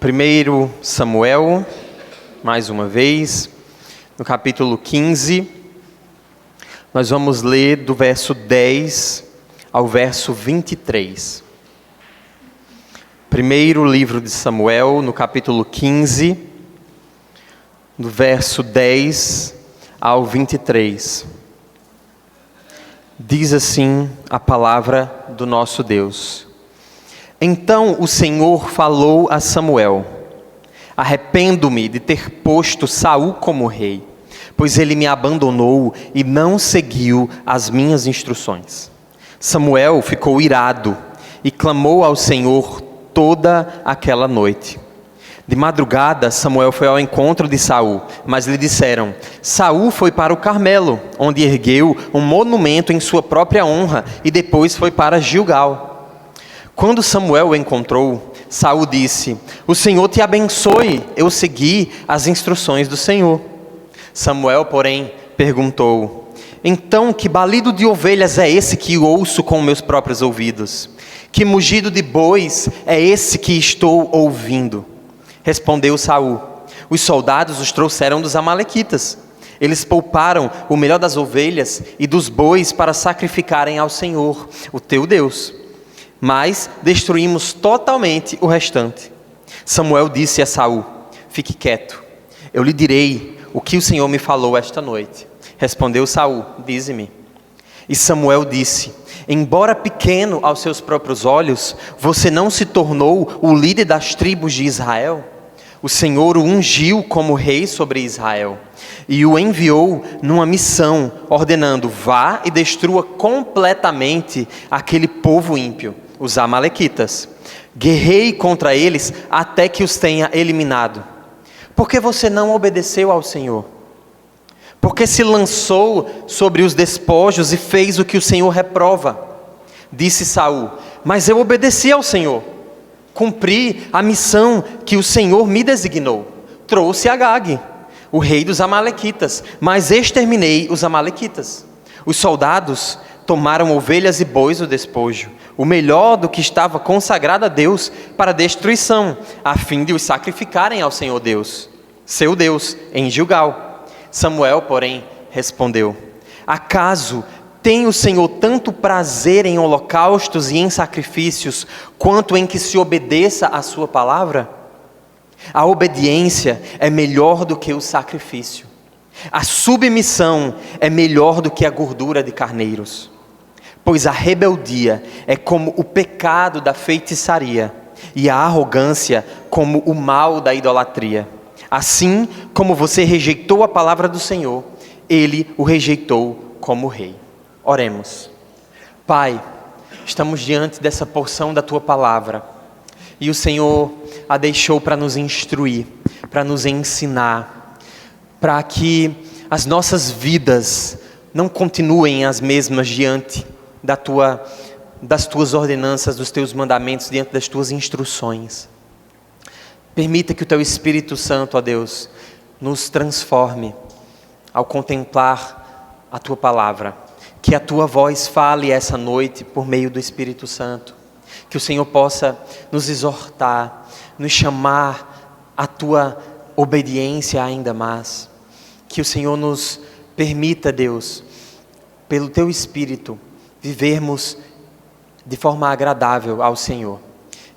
1 Samuel, mais uma vez, no capítulo 15, nós vamos ler do verso 10 ao verso 23. Primeiro livro de Samuel, no capítulo 15, do verso 10 ao 23. Diz assim a palavra do nosso Deus. Então o Senhor falou a Samuel: arrependo-me de ter posto Saul como rei, pois ele me abandonou e não seguiu as minhas instruções. Samuel ficou irado e clamou ao Senhor toda aquela noite. De madrugada, Samuel foi ao encontro de Saul, mas lhe disseram: Saul foi para o Carmelo, onde ergueu um monumento em sua própria honra, e depois foi para Gilgal. Quando Samuel o encontrou, Saul disse: o Senhor te abençoe, eu segui as instruções do Senhor. Samuel, porém, perguntou: então que balido de ovelhas é esse que ouço com meus próprios ouvidos? Que mugido de bois é esse que estou ouvindo? Respondeu Saul: os soldados os trouxeram dos amalequitas. Eles pouparam o melhor das ovelhas e dos bois para sacrificarem ao Senhor, o teu Deus. Mas destruímos totalmente o restante. Samuel disse a Saul: fique quieto, eu lhe direi o que o Senhor me falou esta noite. Respondeu Saul: dize-me. E Samuel disse: embora pequeno aos seus próprios olhos, você não se tornou o líder das tribos de Israel? O Senhor o ungiu como rei sobre Israel e o enviou numa missão, ordenando: vá e destrua completamente aquele povo ímpio, os amalequitas. Guerreie contra eles até que os tenha eliminado. Por que você não obedeceu ao Senhor? Porque se lançou sobre os despojos e fez o que o Senhor reprova. Disse Saul: mas eu obedeci ao Senhor, cumpri a missão que o Senhor me designou. Trouxe Agag, o rei dos amalequitas, mas exterminei os amalequitas. Os soldados tomaram ovelhas e bois do despojo, o melhor do que estava consagrado a Deus para destruição, a fim de os sacrificarem ao Senhor Deus, seu Deus, em Gilgal. Samuel, porém, respondeu: acaso tem o Senhor tanto prazer em holocaustos e em sacrifícios, quanto em que se obedeça a sua palavra? A obediência é melhor do que o sacrifício. A submissão é melhor do que a gordura de carneiros. Pois a rebeldia é como o pecado da feitiçaria, e a arrogância como o mal da idolatria. Assim como você rejeitou a palavra do Senhor, Ele o rejeitou como rei. Oremos. Pai, estamos diante dessa porção da Tua palavra, e o Senhor a deixou para nos instruir, para nos ensinar, para que as nossas vidas não continuem as mesmas diante das Tuas ordenanças, dos Teus mandamentos, diante das Tuas instruções. Permita que o Teu Espírito Santo, ó Deus, nos transforme ao contemplar a Tua palavra. Que a Tua voz fale essa noite por meio do Espírito Santo. Que o Senhor possa nos exortar, nos chamar à Tua obediência ainda mais. Que o Senhor nos permita, Deus, pelo Teu Espírito, vivermos de forma agradável ao Senhor.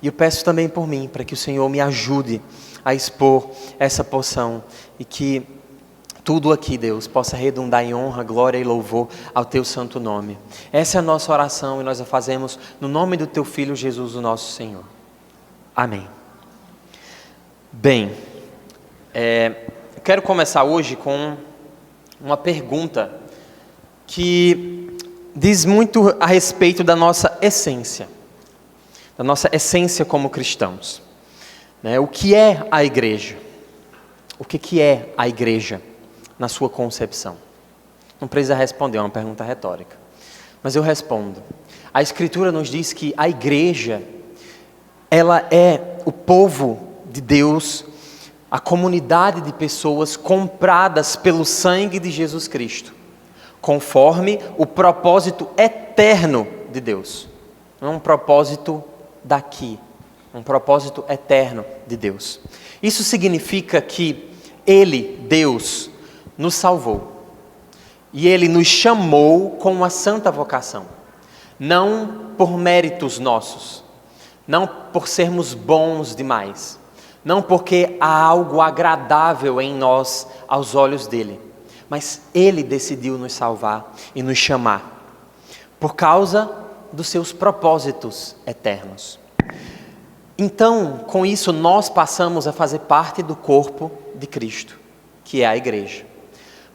E eu peço também por mim, para que o Senhor me ajude a expor essa porção, e que tudo aqui, Deus, possa redundar em honra, glória e louvor ao Teu santo nome. Essa é a nossa oração, e nós a fazemos no nome do Teu Filho Jesus, o nosso Senhor. Amém. Bem, eu quero começar hoje com uma pergunta que diz muito a respeito da nossa essência como cristãos. O que é a igreja? O que é a igreja na sua concepção? Não precisa responder, é uma pergunta retórica, mas eu respondo. A Escritura nos diz que a igreja, ela é o povo de Deus, a comunidade de pessoas compradas pelo sangue de Jesus Cristo, conforme o propósito eterno de Deus. Não é um propósito daqui, um propósito eterno de Deus. Isso significa que Ele, Deus, nos salvou. E Ele nos chamou com uma santa vocação. Não por méritos nossos. Não por sermos bons demais. Não porque há algo agradável em nós aos olhos dEle. Mas Ele decidiu nos salvar e nos chamar. Por causa dos seus propósitos eternos. Então, com isso, nós passamos a fazer parte do corpo de Cristo, que é a igreja.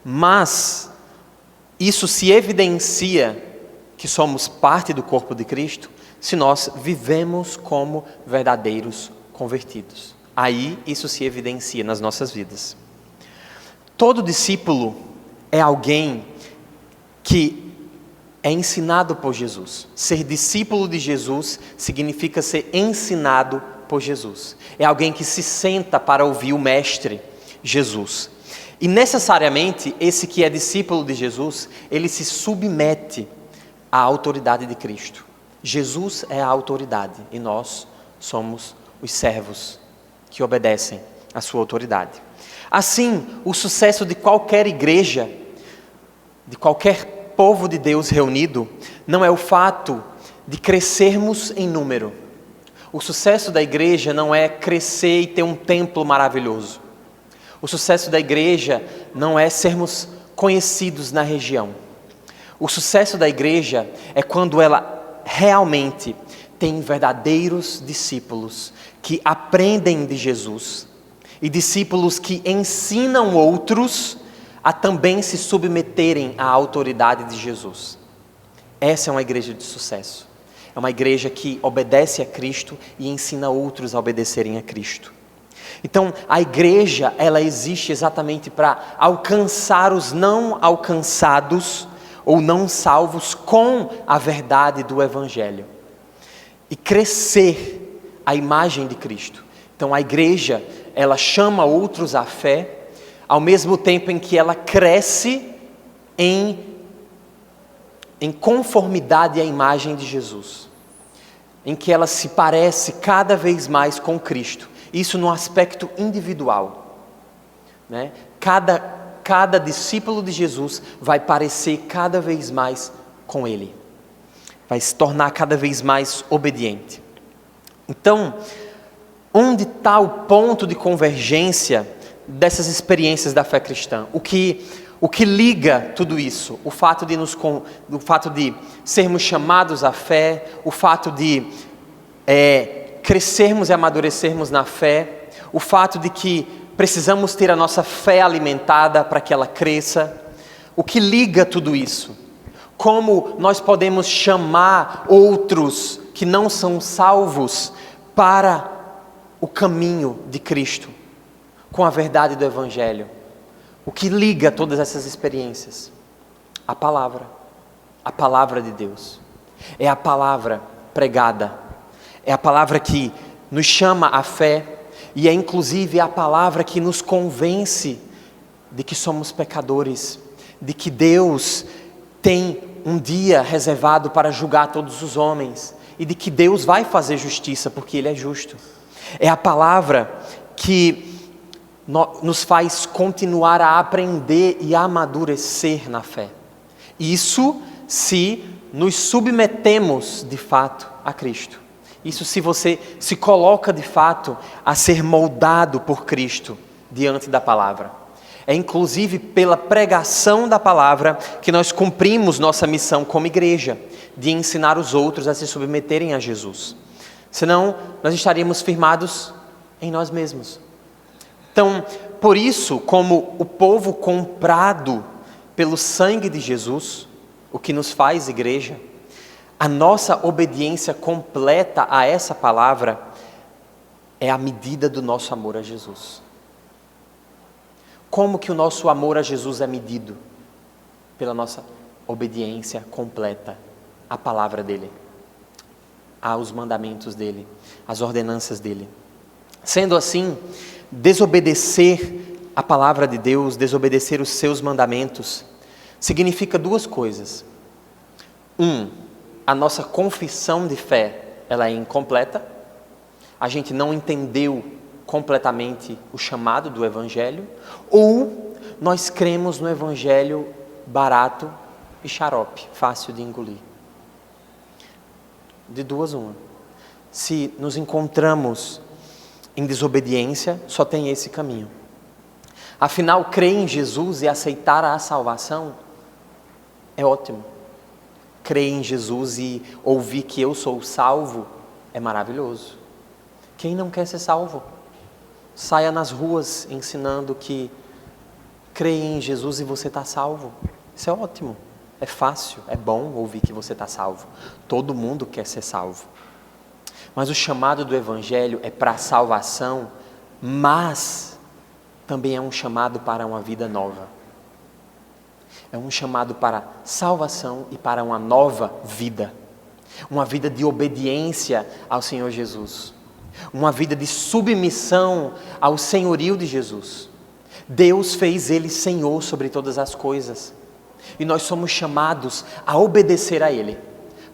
Mas, isso se evidencia que somos parte do corpo de Cristo, se nós vivemos como verdadeiros convertidos. Aí, isso se evidencia nas nossas vidas. Todo discípulo é alguém que é ensinado por Jesus. Ser discípulo de Jesus significa ser ensinado por Jesus. É alguém que se senta para ouvir o Mestre, Jesus. E necessariamente, esse que é discípulo de Jesus, ele se submete à autoridade de Cristo. Jesus é a autoridade e nós somos os servos que obedecem à sua autoridade. Assim, o sucesso de qualquer igreja, de qualquer povo de Deus reunido, não é o fato de crescermos em número. O sucesso da igreja não é crescer e ter um templo maravilhoso. O sucesso da igreja não é sermos conhecidos na região. O sucesso da igreja é quando ela realmente tem verdadeiros discípulos que aprendem de Jesus e discípulos que ensinam outros a também se submeterem à autoridade de Jesus. Essa é uma igreja de sucesso. É uma igreja que obedece a Cristo e ensina outros a obedecerem a Cristo. Então, a igreja, ela existe exatamente para alcançar os não alcançados ou não salvos com a verdade do Evangelho. E crescer a imagem de Cristo. Então, a igreja, ela chama outros à fé, ao mesmo tempo em que ela cresce em conformidade à imagem de Jesus, em que ela se parece cada vez mais com Cristo, isso no aspecto individual, né? Cada discípulo de Jesus vai parecer cada vez mais com Ele, vai se tornar cada vez mais obediente. Então, onde está o ponto de convergência dessas experiências da fé cristã? O que liga tudo isso? O fato de sermos chamados à fé, o fato de crescermos e amadurecermos na fé, o fato de que precisamos ter a nossa fé alimentada para que ela cresça. O que liga tudo isso? Como nós podemos chamar outros que não são salvos para o caminho de Cristo, com a verdade do Evangelho? O que liga todas essas experiências? A palavra de Deus. É a palavra pregada, é a palavra que nos chama à fé, e é inclusive a palavra que nos convence de que somos pecadores, de que Deus tem um dia reservado para julgar todos os homens, e de que Deus vai fazer justiça porque Ele é justo. É a palavra que nos faz continuar a aprender e a amadurecer na fé. Isso se nos submetemos de fato a Cristo. Isso se você se coloca de fato a ser moldado por Cristo diante da palavra. É inclusive pela pregação da palavra que nós cumprimos nossa missão como igreja, de ensinar os outros a se submeterem a Jesus. Senão, nós estaríamos firmados em nós mesmos. Então, por isso, como o povo comprado pelo sangue de Jesus, o que nos faz igreja, a nossa obediência completa a essa palavra é a medida do nosso amor a Jesus. Como que o nosso amor a Jesus é medido? Pela nossa obediência completa à palavra dEle, aos mandamentos dEle, às ordenanças dEle. Sendo assim, desobedecer a palavra de Deus, desobedecer os seus mandamentos, significa duas coisas. A nossa confissão de fé, ela é incompleta. a gente não entendeu completamente o chamado do Evangelho, ou nós cremos no Evangelho barato e xarope, fácil de engolir. De duas uma. Se nos encontramos em desobediência, só tem esse caminho. Afinal, crer em Jesus e aceitar a salvação é ótimo. Crer em Jesus e ouvir que eu sou salvo é maravilhoso. Quem não quer ser salvo? Saia nas ruas ensinando que crê em Jesus e você está salvo. Isso é ótimo. É fácil, é bom ouvir que você está salvo. Todo mundo quer ser salvo. Mas o chamado do Evangelho é para a salvação, mas também é um chamado para uma vida nova. É um chamado para salvação e para uma nova vida. Uma vida de obediência ao Senhor Jesus. Uma vida de submissão ao senhorio de Jesus. Deus fez Ele Senhor sobre todas as coisas. E nós somos chamados a obedecer a Ele.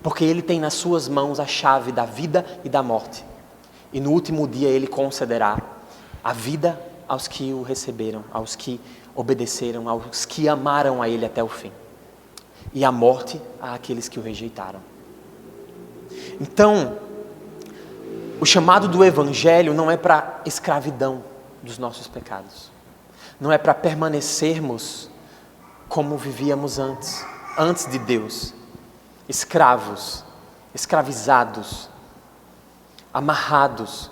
Porque Ele tem nas suas mãos a chave da vida e da morte. E no último dia Ele concederá a vida aos que o receberam, aos que obedeceram, aos que amaram a Ele até o fim. E a morte àqueles que o rejeitaram. Então, o chamado do Evangelho não é para escravidão dos nossos pecados. Não é para permanecermos como vivíamos antes de Deus. Escravos, escravizados, amarrados,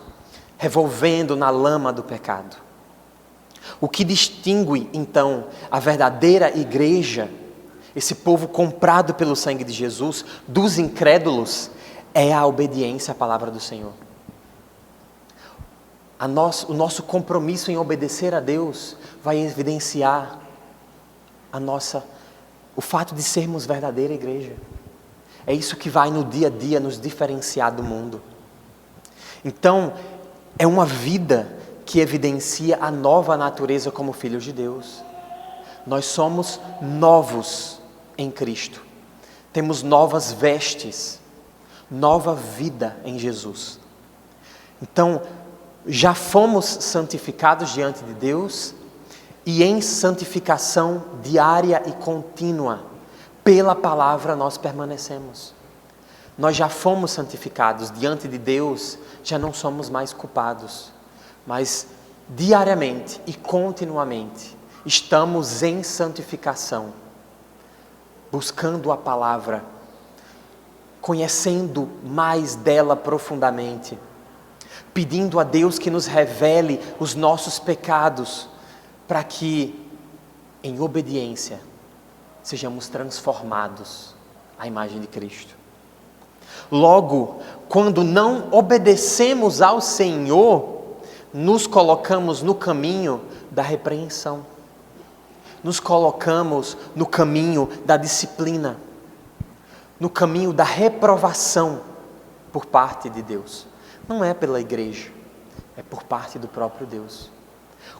revolvendo na lama do pecado. O que distingue, então, a verdadeira igreja, esse povo comprado pelo sangue de Jesus, dos incrédulos, é a obediência à palavra do Senhor. O nosso compromisso em obedecer a Deus vai evidenciar o fato de sermos verdadeira igreja. É isso que vai no dia a dia nos diferenciar do mundo. Então, é uma vida que evidencia a nova natureza como filhos de Deus. Nós somos novos em Cristo. Temos novas vestes, nova vida em Jesus. Então, já fomos santificados diante de Deus e em santificação diária e contínua, pela palavra nós permanecemos. Nós já fomos santificados diante de Deus, já não somos mais culpados, mas diariamente e continuamente estamos em santificação, buscando a palavra, conhecendo mais dela profundamente, pedindo a Deus que nos revele os nossos pecados, para que, em obediência, sejamos transformados à imagem de Cristo. Logo, quando não obedecemos ao Senhor, nos colocamos no caminho da repreensão. Nos colocamos no caminho da disciplina, no caminho da reprovação por parte de Deus. Não é pela igreja, é por parte do próprio Deus.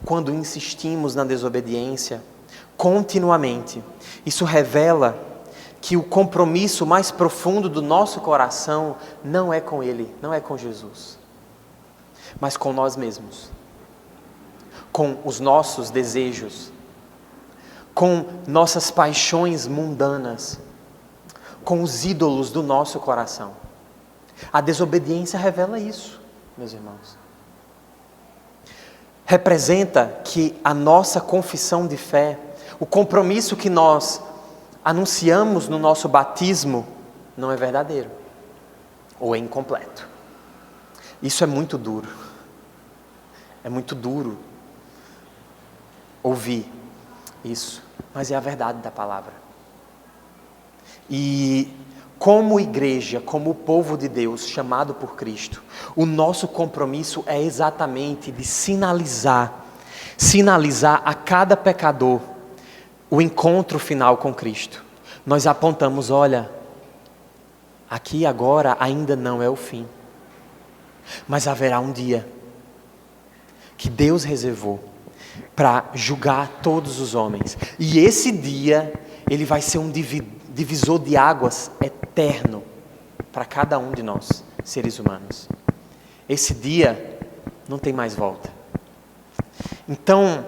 Quando insistimos na desobediência continuamente, isso revela que o compromisso mais profundo do nosso coração não é com Ele, não é com Jesus, mas com nós mesmos, com os nossos desejos, com nossas paixões mundanas, com os ídolos do nosso coração. A desobediência revela isso, meus irmãos. Representa que a nossa confissão de fé, o compromisso que nós anunciamos no nosso batismo, não é verdadeiro, ou é incompleto. Isso é muito duro. É muito duro ouvir isso, mas é a verdade da palavra. E como igreja, como povo de Deus, chamado por Cristo, o nosso compromisso é exatamente de sinalizar a cada pecador o encontro final com Cristo. Nós apontamos, olha, aqui agora ainda não é o fim, mas haverá um dia que Deus reservou para julgar todos os homens. E esse dia, ele vai ser um divisor de águas eterno para cada um de nós, seres humanos. esse dia não tem mais volta. Então,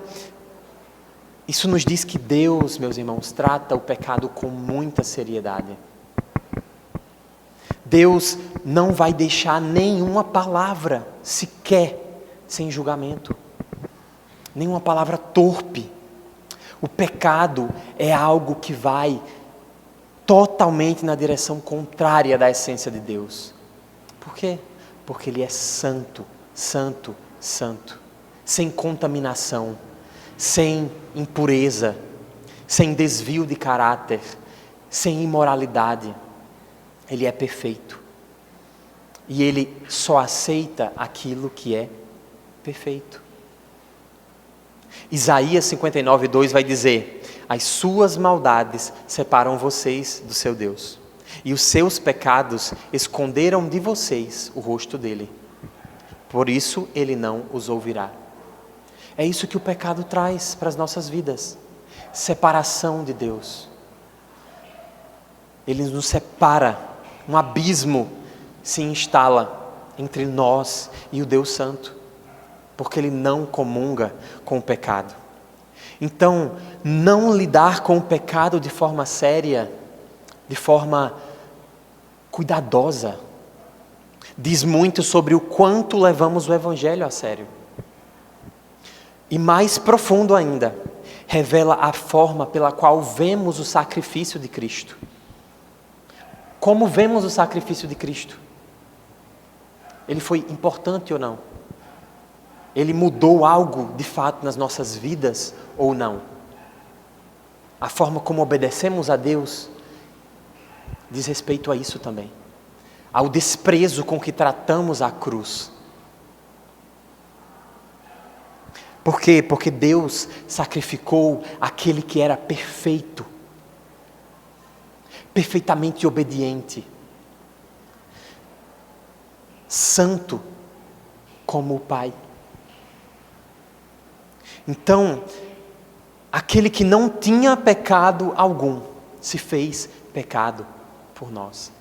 isso nos diz que Deus, meus irmãos, trata o pecado com muita seriedade. Deus não vai deixar nenhuma palavra sequer sem julgamento. Nenhuma palavra torpe. O pecado é algo que vai totalmente na direção contrária da essência de Deus. Por quê? Porque Ele é santo, santo, santo. Sem contaminação, sem impureza, sem desvio de caráter, sem imoralidade. Ele é perfeito. E Ele só aceita aquilo que é perfeito. Isaías 59:2 vai dizer: as suas maldades separam vocês do seu Deus, e os seus pecados esconderam de vocês o rosto dele. Por isso Ele não os ouvirá. É isso que o pecado traz para as nossas vidas. Separação de Deus. Ele nos separa. Um abismo se instala entre nós e o Deus Santo, porque Ele não comunga com o pecado. Então, não lidar com o pecado de forma séria, de forma cuidadosa, diz muito sobre o quanto levamos o Evangelho a sério. E mais profundo ainda, revela a forma pela qual vemos o sacrifício de Cristo. Como vemos o sacrifício de Cristo? Ele foi importante ou não? Ele mudou algo de fato nas nossas vidas ou não? A forma como obedecemos a Deus diz respeito a isso também. Ao desprezo com que tratamos a cruz. Por quê? Porque Deus sacrificou aquele que era perfeito, perfeitamente obediente, santo como o Pai. Então, aquele que não tinha pecado algum, se fez pecado por nós,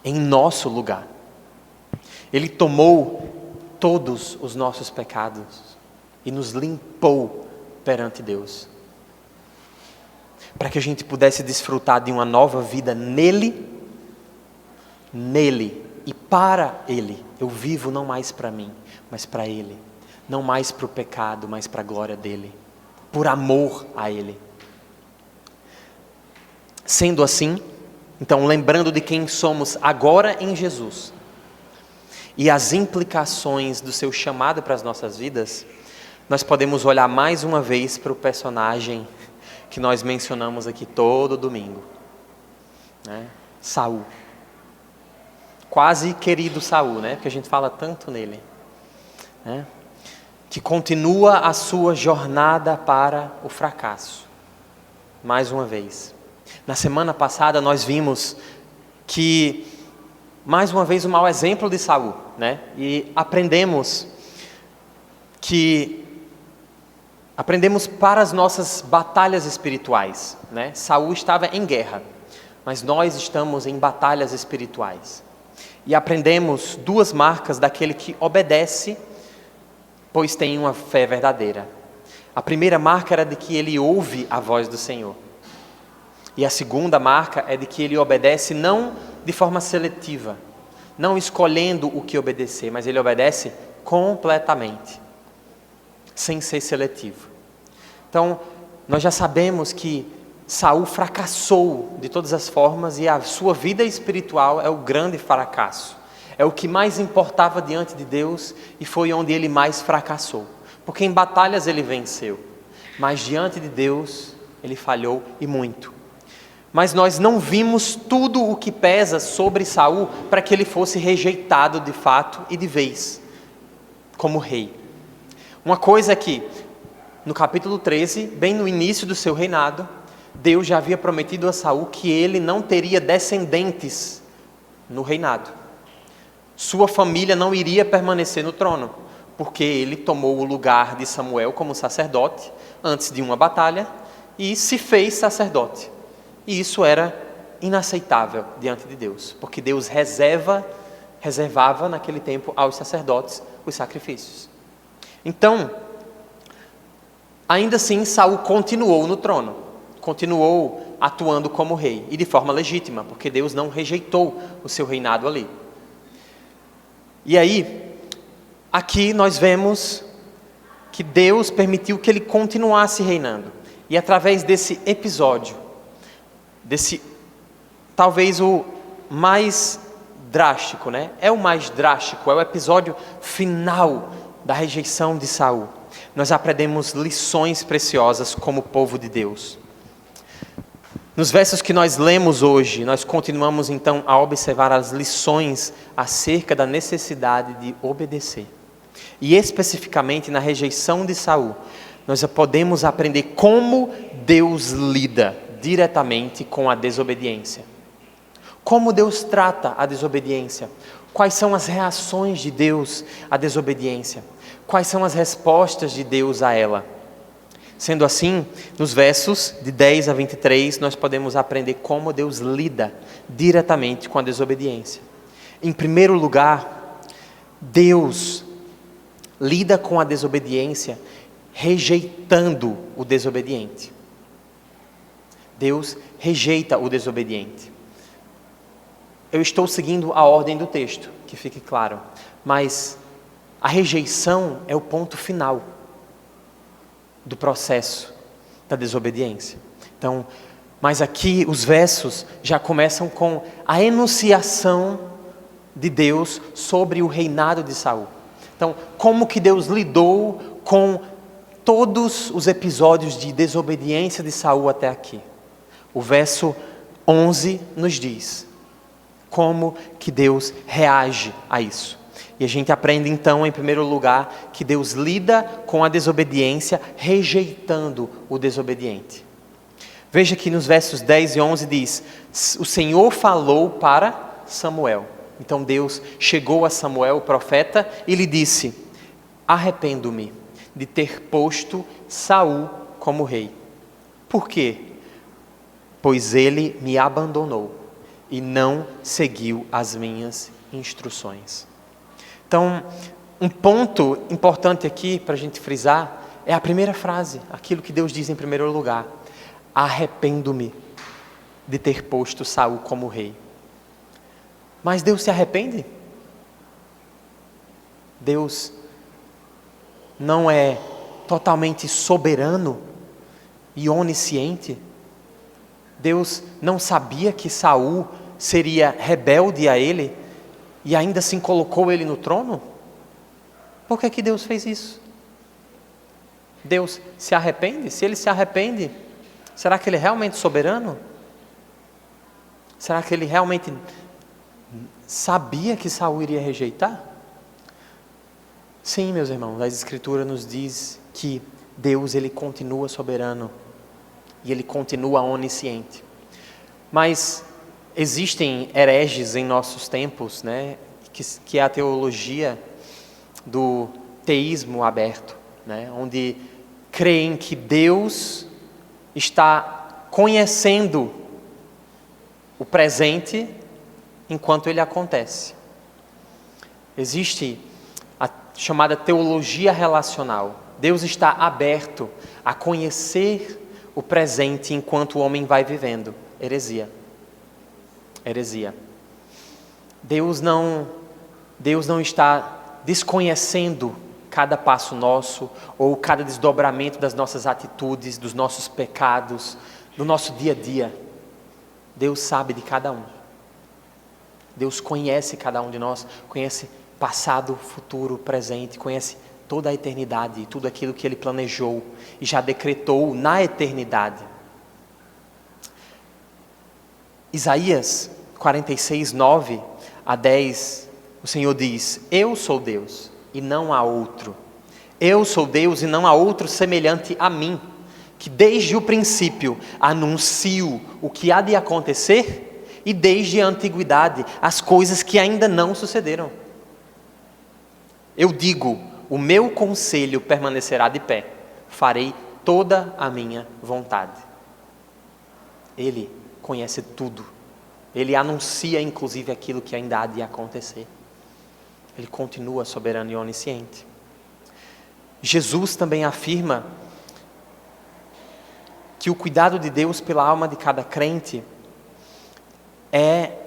em nosso lugar. Ele tomou todos os nossos pecados e nos limpou perante Deus, para que a gente pudesse desfrutar de uma nova vida nele e para Ele. Eu vivo não mais para mim, mas para Ele. Não mais para o pecado, mas para a glória dEle. Por amor a Ele. Sendo assim, então lembrando de quem somos agora em Jesus, e as implicações do seu chamado para as nossas vidas, nós podemos olhar mais uma vez para o personagem que nós mencionamos aqui todo domingo, né? Saul. Quase querido Saul, né? Porque a gente fala tanto nele, né? Que continua a sua jornada para o fracasso. Mais uma vez. Na semana passada nós vimos que, mais uma vez, o mau exemplo de Saul, né? E aprendemos para as nossas batalhas espirituais, né? Saul estava em guerra, mas nós estamos em batalhas espirituais. E aprendemos duas marcas daquele que obedece, pois tem uma fé verdadeira. A primeira marca era de que ele ouve a voz do Senhor. E a segunda marca é de que ele obedece não de forma seletiva, não escolhendo o que obedecer, mas ele obedece completamente, sem ser seletivo. Então, nós já sabemos que Saul fracassou de todas as formas e a sua vida espiritual é o grande fracasso. É o que mais importava diante de Deus e foi onde ele mais fracassou. Porque em batalhas ele venceu, mas diante de Deus ele falhou e muito. Mas nós não vimos tudo o que pesa sobre Saul para que ele fosse rejeitado de fato e de vez, como rei. Uma coisa é que, no capítulo 13, bem no início do seu reinado, Deus já havia prometido a Saul que ele não teria descendentes no reinado. Sua família não iria permanecer no trono, porque ele tomou o lugar de Samuel como sacerdote antes de uma batalha e se fez sacerdote. E isso era inaceitável diante de Deus, porque Deus reserva reservava naquele tempo aos sacerdotes os sacrifícios. Então, ainda assim, Saul continuou no trono, continuou atuando como rei, e de forma legítima, porque Deus não rejeitou o seu reinado ali. E aí, aqui nós vemos que Deus permitiu que ele continuasse reinando. E através desse episódio, talvez o mais drástico, né? É o mais drástico, é o episódio final da rejeição de Saul. Nós aprendemos lições preciosas como povo de Deus. Nos versos que nós lemos hoje, nós continuamos então a observar as lições acerca da necessidade de obedecer. E especificamente na rejeição de Saul, nós podemos aprender como Deus lida diretamente com a desobediência. Como Deus trata a desobediência? Quais são as reações de Deus à desobediência? Quais são as respostas de Deus a ela? Sendo assim, nos versos de 10 a 23, nós podemos aprender como Deus lida diretamente com a desobediência. Em primeiro lugar, Deus lida com a desobediência rejeitando o desobediente. Deus rejeita o desobediente. Eu estou seguindo a ordem do texto, que fique claro, mas a rejeição é o ponto final do processo da desobediência. Então, mas aqui os versos já começam com a enunciação de Deus sobre o reinado de Saul. Então, como que Deus lidou com todos os episódios de desobediência de Saul até aqui? O verso 11 nos diz como que Deus reage a isso. E a gente aprende então, em primeiro lugar, que Deus lida com a desobediência, rejeitando o desobediente. Veja que nos versos 10 e 11 diz: o Senhor falou para Samuel. Então Deus chegou a Samuel, o profeta, e lhe disse: arrependo-me de ter posto Saul como rei. Por quê? Pois ele me abandonou e não seguiu as minhas instruções. Então, um ponto importante aqui para a gente frisar é a primeira frase, aquilo que Deus diz em primeiro lugar: arrependo-me de ter posto Saul como rei. Mas Deus se arrepende? Deus não é totalmente soberano e onisciente? Deus não sabia que Saul seria rebelde a ele e ainda assim colocou ele no trono? Por que que Deus fez isso? Deus se arrepende? Se ele se arrepende, será que ele é realmente soberano? Será que ele realmente sabia que Saul iria rejeitar? Sim, meus irmãos, a Escritura nos diz que Deus, ele continua soberano e ele continua onisciente. Mas existem hereges em nossos tempos, né, que é a teologia do teísmo aberto, né, onde creem que Deus está conhecendo o presente enquanto ele acontece. Existe a chamada teologia relacional. Deus está aberto a conhecer o presente enquanto o homem vai vivendo. Heresia. Deus não está desconhecendo cada passo nosso, ou cada desdobramento das nossas atitudes, dos nossos pecados, do nosso dia a dia. Deus sabe de cada um. Deus conhece cada um de nós, conhece passado, futuro, presente, conhece toda a eternidade, tudo aquilo que Ele planejou e já decretou na eternidade. Isaías 46, 9 a 10, o Senhor diz: eu sou Deus e não há outro. Eu sou Deus e não há outro semelhante a mim, que desde o princípio anuncio o que há de acontecer, e desde a antiguidade as coisas que ainda não sucederam. Eu digo: o meu conselho permanecerá de pé, farei toda a minha vontade. Ele conhece tudo, ele anuncia inclusive aquilo que ainda há de acontecer. Ele continua soberano e onisciente. Jesus também afirma que o cuidado de Deus pela alma de cada crente é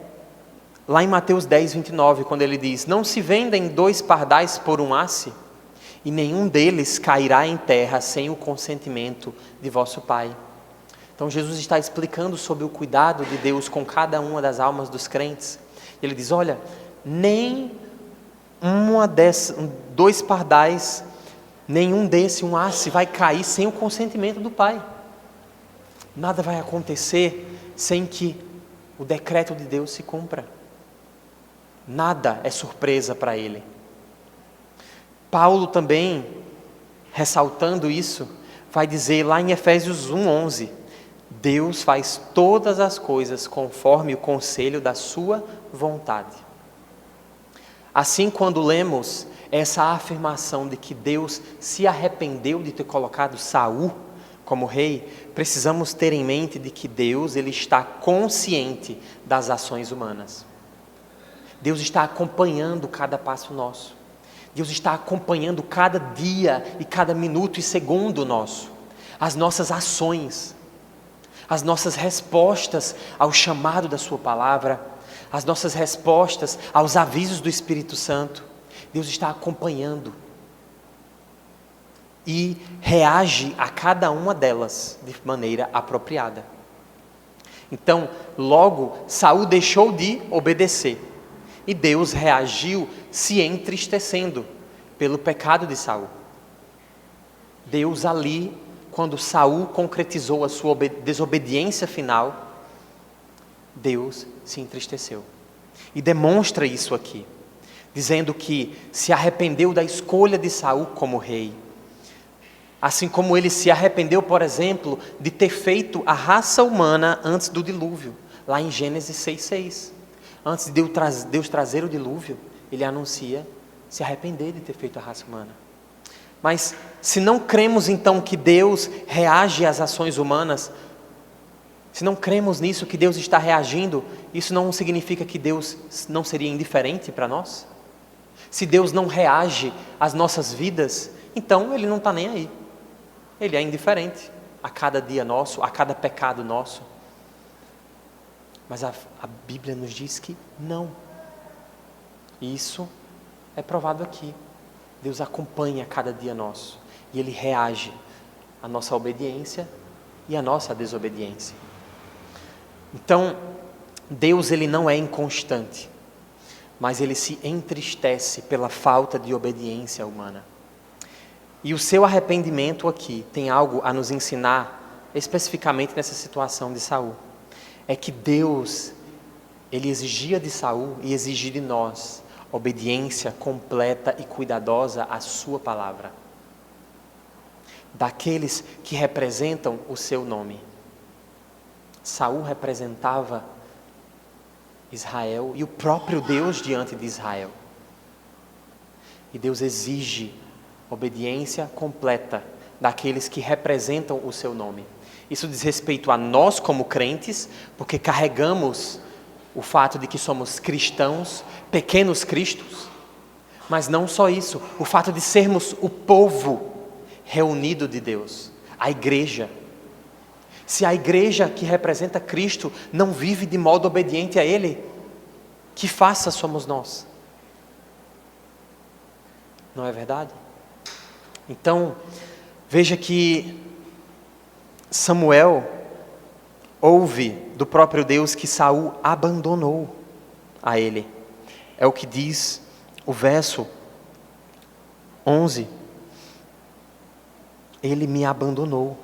lá em Mateus 10, 29, quando ele diz: não se vendem 2 pardais por um asse, e nenhum deles cairá em terra sem o consentimento de vosso Pai. Então Jesus está explicando sobre o cuidado de Deus com cada uma das almas dos crentes. Ele diz: olha, nem 2 pardais, nenhum um asse vai cair sem o consentimento do Pai. Nada vai acontecer sem que o decreto de Deus se cumpra. Nada é surpresa para Ele. Paulo também, ressaltando isso, vai dizer lá em Efésios 1:11, Deus faz todas as coisas conforme o conselho da sua vontade. Assim, quando lemos essa afirmação de que Deus se arrependeu de ter colocado Saul como rei, precisamos ter em mente de que Deus, ele está consciente das ações humanas. Deus está acompanhando cada passo nosso. Deus está acompanhando cada dia e cada minuto e segundo nosso. As nossas ações, as nossas respostas ao chamado da sua palavra, as nossas respostas aos avisos do Espírito Santo. Deus está acompanhando e reage a cada uma delas de maneira apropriada. Então, logo, Saul deixou de obedecer e Deus reagiu se entristecendo pelo pecado de Saul. Deus ali, quando Saul concretizou a sua desobediência final, Deus se entristeceu. E demonstra isso aqui, dizendo que se arrependeu da escolha de Saul como rei. Assim como ele se arrependeu, por exemplo, de ter feito a raça humana antes do dilúvio, lá em Gênesis 6:6. Antes de Deus trazer o dilúvio, ele anuncia se arrepender de ter feito a raça humana. Mas se não cremos então que Deus reage às ações humanas, se não cremos nisso, que Deus está reagindo, isso não significa que Deus não seria indiferente para nós? Se Deus não reage às nossas vidas, então Ele não está nem aí. Ele é indiferente a cada dia nosso, a cada pecado nosso. Mas a Bíblia nos diz que não. Isso é provado aqui. Deus acompanha cada dia nosso e Ele reage à nossa obediência e à nossa desobediência. Então, Deus, Ele não é inconstante, mas Ele se entristece pela falta de obediência humana. E o seu arrependimento aqui tem algo a nos ensinar, especificamente nessa situação de Saul. É que Deus, Ele exigia de Saul e exige de nós obediência completa e cuidadosa à sua palavra. Daqueles que representam o seu nome. Saul representava Israel e o próprio Deus diante de Israel. E Deus exige obediência completa daqueles que representam o seu nome. Isso diz respeito a nós como crentes, porque carregamos o fato de que somos cristãos, pequenos cristos. Mas não só isso, o fato de sermos o povo reunido de Deus, a igreja. Se a igreja que representa Cristo não vive de modo obediente a Ele, que faça somos nós. Não é verdade? Então, veja que Samuel ouve do próprio Deus que Saul abandonou a ele. É o que diz o verso 11. Ele me abandonou.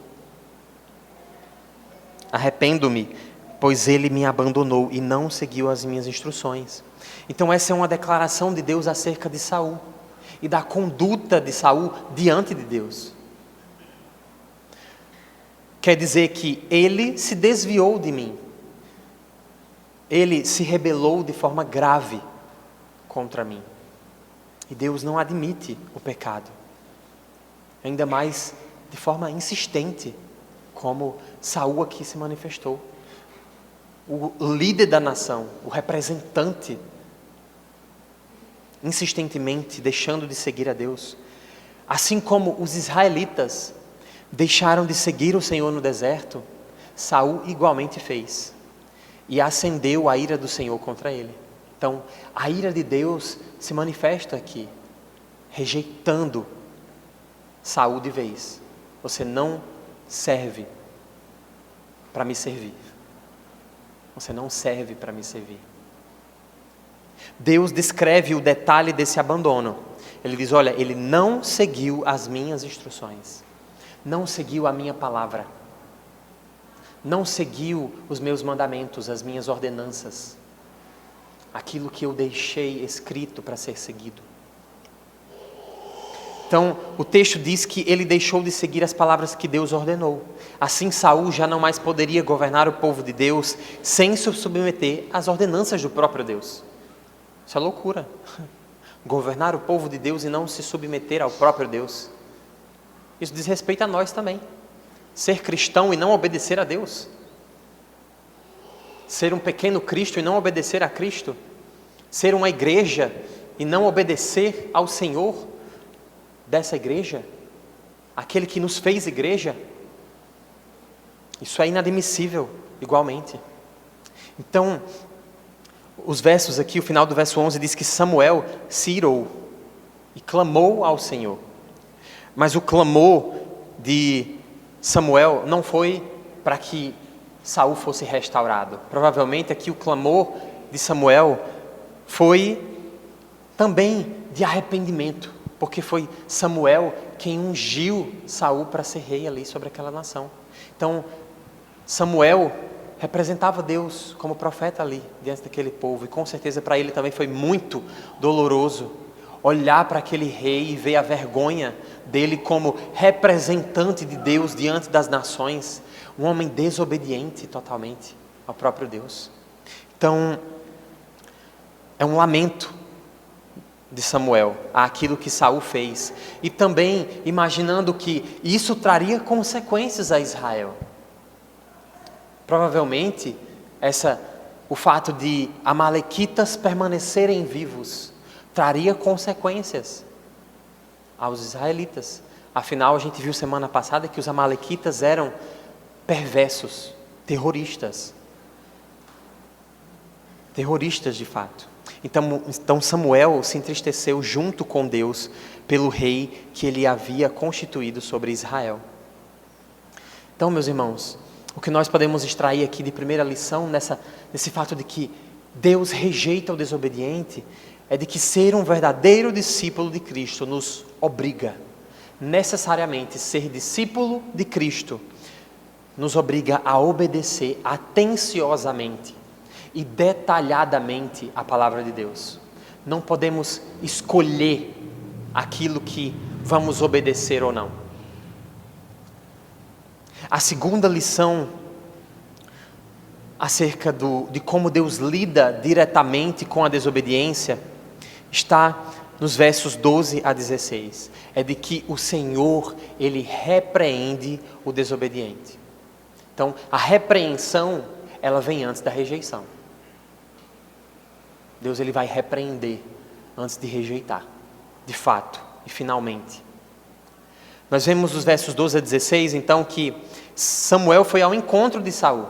Arrependo-me, pois ele me abandonou e não seguiu as minhas instruções. Então essa é uma declaração de Deus acerca de Saul e da conduta de Saul diante de Deus. Quer dizer que ele se desviou de mim. Ele se rebelou de forma grave contra mim. E Deus não admite o pecado. Ainda mais de forma insistente, como Saul aqui se manifestou. O líder da nação, o representante. insistentemente deixando de seguir a Deus. Assim como os israelitas deixaram de seguir o Senhor no deserto, Saul igualmente fez. E acendeu a ira do Senhor contra ele. Então, a ira de Deus se manifesta aqui, rejeitando Saul de vez. Você não serve para me servir. Você não serve para me servir. Deus descreve o detalhe desse abandono. Ele diz, olha, ele não seguiu as minhas instruções. Não seguiu a minha palavra. Não seguiu os meus mandamentos, as minhas ordenanças. Aquilo que eu deixei escrito para ser seguido. Então, o texto diz que ele deixou de seguir as palavras que Deus ordenou. Assim, Saul já não mais poderia governar o povo de Deus sem se submeter às ordenanças do próprio Deus. Isso é loucura. Governar o povo de Deus e não se submeter ao próprio Deus. Isso diz respeito a nós também. Ser cristão e não obedecer a Deus. Ser um pequeno Cristo e não obedecer a Cristo. Ser uma igreja e não obedecer ao Senhor dessa igreja. Aquele que nos fez igreja. Isso é inadmissível, igualmente. Então, os versos aqui, o final do verso 11 diz que Samuel se irou e clamou ao Senhor. Mas o clamor de Samuel não foi para que Saul fosse restaurado. Provavelmente aqui o clamor de Samuel foi também de arrependimento, porque foi Samuel quem ungiu Saul para ser rei ali sobre aquela nação. Então, Samuel representava Deus como profeta ali, diante daquele povo. E com certeza para ele também foi muito doloroso olhar para aquele rei e ver a vergonha dele como representante de Deus diante das nações. Um homem desobediente totalmente ao próprio Deus. Então, é um lamento de Samuel àquilo que Saul fez. E também imaginando que isso traria consequências a Israel. Provavelmente, o fato de amalequitas permanecerem vivos traria consequências aos israelitas. Afinal, a gente viu semana passada que os amalequitas eram perversos, terroristas. Terroristas de fato. Então Samuel se entristeceu junto com Deus pelo rei que ele havia constituído sobre Israel. Então, meus irmãos, o que nós podemos extrair aqui de primeira lição nesse fato de que Deus rejeita o desobediente é de que ser um verdadeiro discípulo de Cristo nos obriga, necessariamente ser discípulo de Cristo, nos obriga a obedecer atenciosamente e detalhadamente a palavra de Deus. Não podemos escolher aquilo que vamos obedecer ou não. A segunda lição acerca de como Deus lida diretamente com a desobediência está nos versos 12 a 16. É de que o Senhor, Ele repreende o desobediente. Então, a repreensão, ela vem antes da rejeição. Deus, Ele vai repreender antes de rejeitar, de fato e finalmente. Nós vemos nos versos 12 a 16, então, que Samuel foi ao encontro de Saul.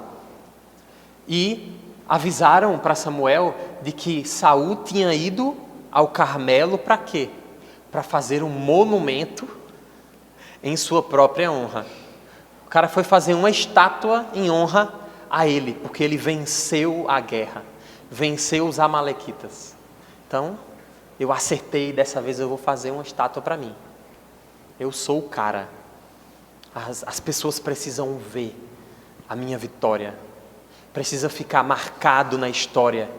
E avisaram para Samuel de que Saul tinha ido ao Carmelo para quê? Para fazer um monumento em sua própria honra. O cara foi fazer uma estátua em honra a ele, porque ele venceu a guerra, venceu os amalequitas. Então, eu acertei, dessa vez eu vou fazer uma estátua para mim. Eu sou o cara. As pessoas precisam ver a minha vitória. Precisa ficar marcado na história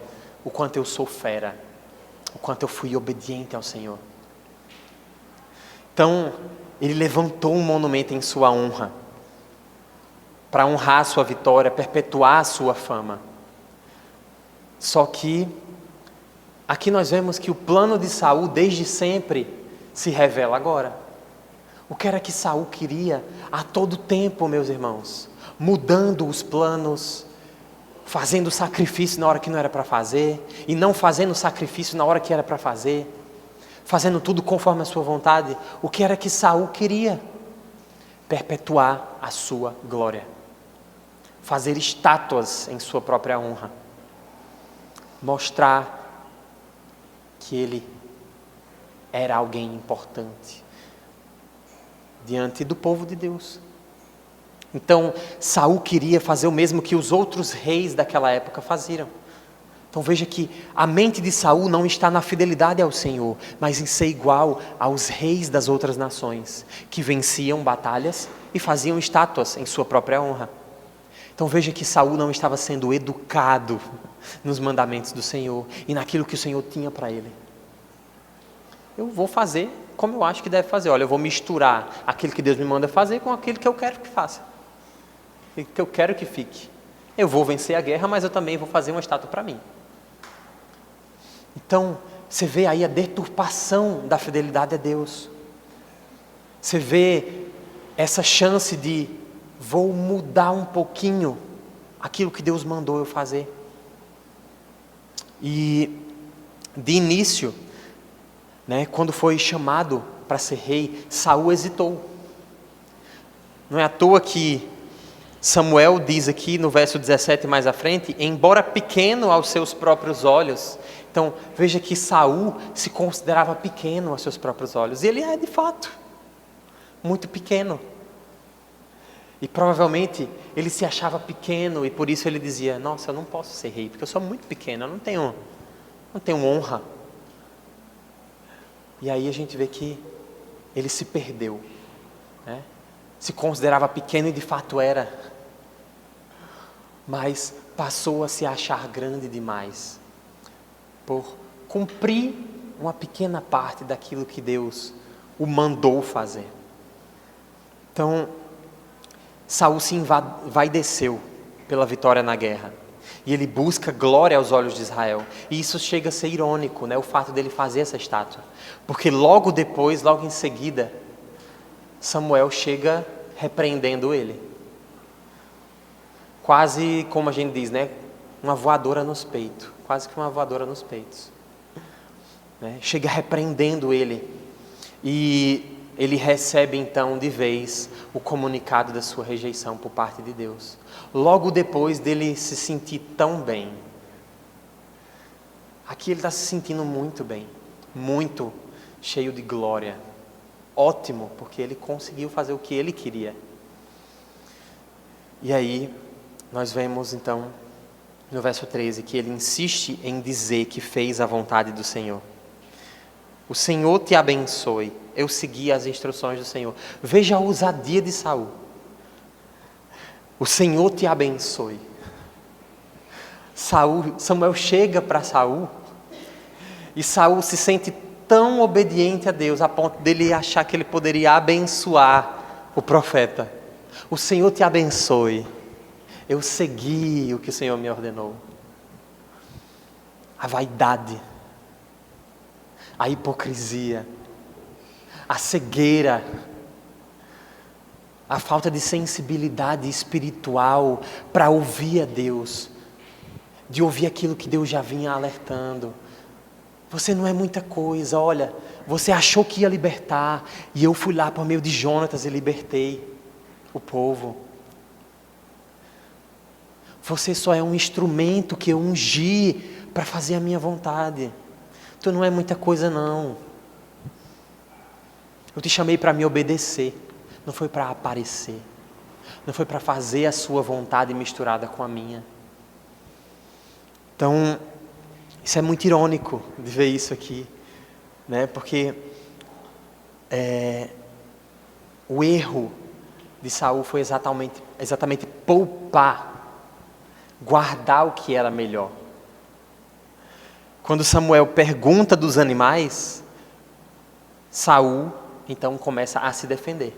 o quanto eu sou fera, o quanto eu fui obediente ao Senhor. Então, ele levantou um monumento em sua honra, para honrar a sua vitória, perpetuar a sua fama. Só que, aqui nós vemos que o plano de Saul, desde sempre, se revela agora. O que era que Saul queria a todo tempo, meus irmãos? Mudando os planos, fazendo sacrifício na hora que não era para fazer, e não fazendo sacrifício na hora que era para fazer. fazendo tudo conforme a sua vontade. O que era que Saul queria? Perpetuar a sua glória, fazer estátuas em sua própria honra, mostrar que ele era alguém importante diante do povo de Deus. Então Saul queria fazer o mesmo que os outros reis daquela época faziam. Então veja que a mente de Saul não está na fidelidade ao Senhor, mas em ser igual aos reis das outras nações, que venciam batalhas e faziam estátuas em sua própria honra. Então veja que Saul não estava sendo educado nos mandamentos do Senhor e naquilo que o Senhor tinha para ele. Eu vou fazer como eu acho que deve fazer. Olha, eu vou misturar aquilo que Deus me manda fazer com aquilo que eu quero que faça, que eu quero que fique. Eu vou vencer a guerra, mas eu também vou fazer uma estátua para mim. Então, você vê aí a deturpação da fidelidade a Deus. Você vê essa chance de vou mudar um pouquinho aquilo que Deus mandou eu fazer. E de início, quando foi chamado para ser rei, Saul hesitou. Não é à toa que Samuel diz aqui no verso 17 mais à frente, embora pequeno aos seus próprios olhos. Então veja que Saul se considerava pequeno aos seus próprios olhos. E ele é de fato muito pequeno. E provavelmente ele se achava pequeno e por isso ele dizia, nossa, eu não posso ser rei, porque eu sou muito pequeno, eu não tenho honra. E aí a gente vê que ele se perdeu, se considerava pequeno e de fato era, mas passou a se achar grande demais, por cumprir uma pequena parte daquilo que Deus o mandou fazer. Então, Saul se envaideceu pela vitória na guerra, e ele busca glória aos olhos de Israel, e isso chega a ser irônico, o fato dele fazer essa estátua, porque logo depois, logo em seguida, Samuel chega repreendendo ele, quase como a gente diz, uma voadora nos peitos, quase que uma voadora nos peitos, chega repreendendo ele, e ele recebe então de vez o comunicado da sua rejeição por parte de Deus, logo depois dele se sentir tão bem. Aqui ele está se sentindo muito bem, muito cheio de glória, ótimo, porque ele conseguiu fazer o que ele queria. E aí nós vemos então no verso 13 que ele insiste em dizer que fez a vontade do Senhor. O Senhor te abençoe. Eu segui as instruções do Senhor. Veja a ousadia de Saul. O Senhor te abençoe. Samuel chega para Saul e Saul se sente tão obediente a Deus a ponto dele achar que ele poderia abençoar o profeta. O Senhor te abençoe. Eu segui o que o Senhor me ordenou. A vaidade, a hipocrisia, a cegueira, a falta de sensibilidade espiritual para ouvir a Deus, de ouvir aquilo que Deus já vinha alertando. Você não é muita coisa, olha, você achou que ia libertar, e eu fui lá por meio de Jonatas e libertei o povo. Você só é um instrumento que eu ungi para fazer a minha vontade. Tu não é muita coisa não. Eu te chamei para me obedecer, não foi para aparecer, não foi para fazer a sua vontade misturada com a minha. Então, isso é muito irônico de ver isso aqui, porque o erro de Saul foi exatamente poupar, guardar o que era melhor. Quando Samuel pergunta dos animais, Saul então começa a se defender.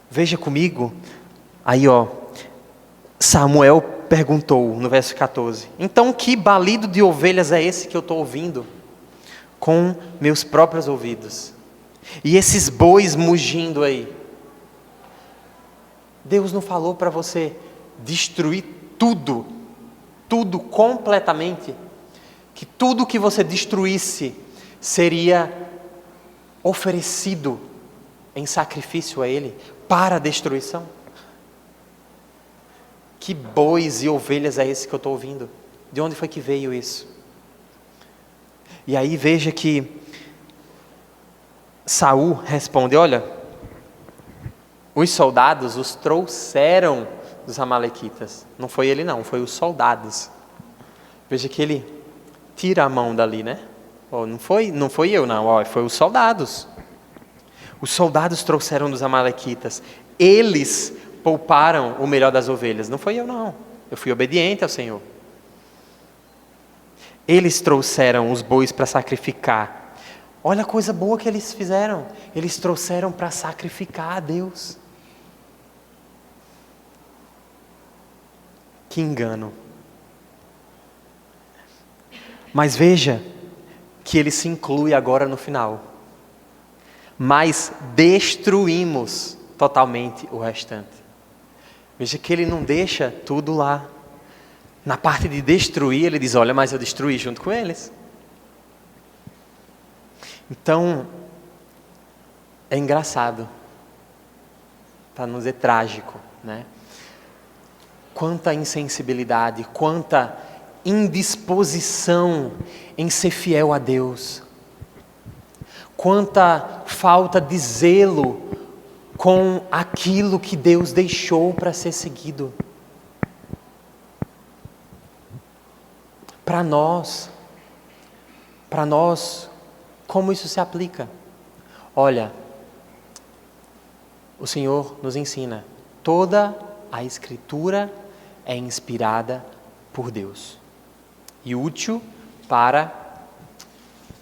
Veja comigo, aí Samuel perguntou no verso 14, então que balido de ovelhas é esse que eu estou ouvindo com meus próprios ouvidos? E esses bois mugindo aí? Deus não falou para você destruir tudo completamente? Que tudo que você destruísse seria oferecido em sacrifício a Ele para a destruição? Que bois e ovelhas é esse que eu estou ouvindo? De onde foi que veio isso? E aí veja que Saul responde: olha, os soldados os trouxeram dos amalequitas. Não foi ele não, foi os soldados. Veja que ele tira a mão dali, né? Oh, não foi eu não, oh, foi os soldados. Os soldados trouxeram dos amalequitas. Eles pouparam o melhor das ovelhas. Não foi eu não, eu fui obediente ao Senhor. Eles trouxeram os bois para sacrificar. Olha a coisa boa que eles fizeram. Eles trouxeram para sacrificar a Deus. Que engano. Mas veja que ele se inclui agora no final. Mas destruímos totalmente o restante. Veja que ele não deixa tudo lá. Na parte de destruir, ele diz: olha, mas eu destruí junto com eles. Então, é engraçado, para não dizer trágico, né? Quanta insensibilidade, quanta indisposição em ser fiel a Deus. Quanta falta de zelo com aquilo que Deus deixou para ser seguido. Para nós, como isso se aplica? Olha, o Senhor nos ensina, toda a Escritura é inspirada por Deus e útil para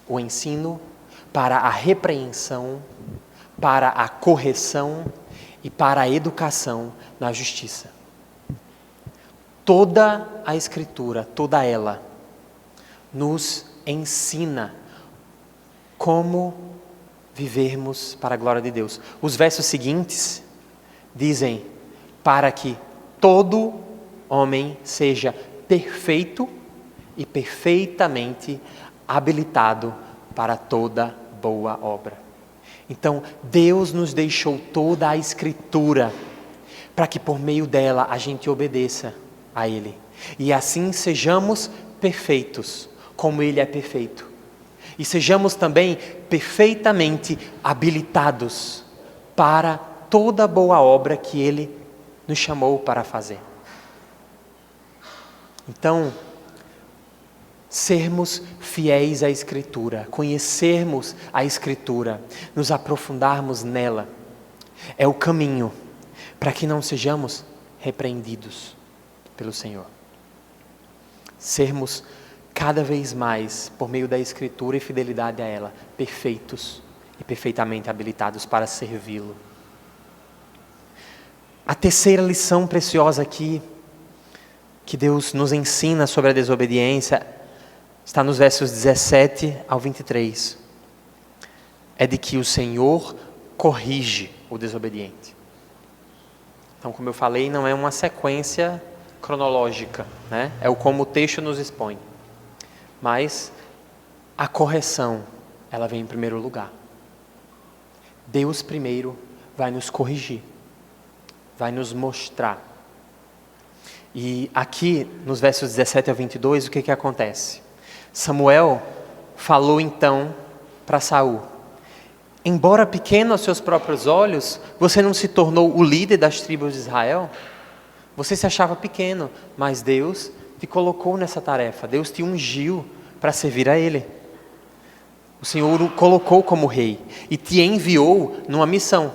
o ensino, para a repreensão, para a correção e para a educação na justiça. Toda a Escritura, toda ela, nos ensina como vivermos para a glória de Deus. Os versos seguintes dizem: para que todo homem seja perfeito e perfeitamente habilitado para toda boa obra. Então, Deus nos deixou toda a Escritura para que por meio dela a gente obedeça a Ele. E assim sejamos perfeitos, como Ele é perfeito. E sejamos também perfeitamente habilitados para toda boa obra que Ele nos chamou para fazer. Então, sermos fiéis à Escritura, conhecermos a Escritura, nos aprofundarmos nela, é o caminho para que não sejamos repreendidos pelo Senhor. Sermos cada vez mais, por meio da Escritura e fidelidade a ela, perfeitos e perfeitamente habilitados para servi-lo. A terceira lição preciosa aqui, que Deus nos ensina sobre a desobediência, está nos versos 17 ao 23. É de que o Senhor corrige o desobediente. Então, como eu falei, não é uma sequência cronológica, né? É como o texto nos expõe. Mas a correção, ela vem em primeiro lugar. Deus primeiro vai nos corrigir, vai nos mostrar. E aqui, nos versos 17 a 22, o que acontece? Samuel falou então para Saul: embora pequeno aos seus próprios olhos, você não se tornou o líder das tribos de Israel? Você se achava pequeno, mas Deus te colocou nessa tarefa. Deus te ungiu para servir a Ele. O Senhor o colocou como rei e te enviou numa missão.